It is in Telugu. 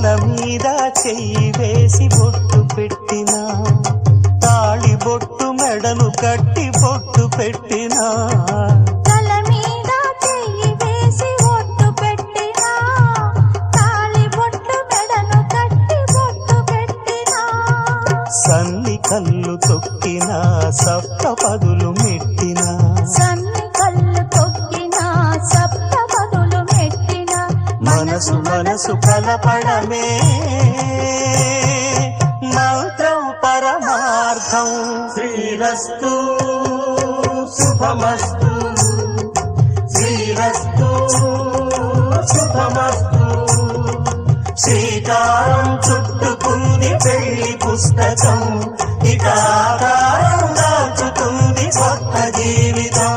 మీద చెయ్యి వేసి బొట్టు పెట్టినా, తాళి బొట్టు మెడను కట్టి బొట్టు పెట్టినా, తల మీద చెయ్యి వేసి బొట్టు పెట్టినా, తాళి బొట్టు మెడను కట్టి బొట్టు పెట్టినా, సన్ని కళ్ళు తొక్కినా సప్త పదులు మెట్టినా, సన్ని కళ్ళు తొక్కినా సప్త పదులు మెట్టినా, మనసు మనసు కలపడమే మంత్రం పరమార్థం. శ్రీరస్తు శుభమస్తు, శ్రీరస్తు శుభమస్తు. శ్రీకారం చుట్టుకుంది పెళ్లి పుస్తకం, ఇక ఆకారం దాచుతుంది కొత్త జీవితం.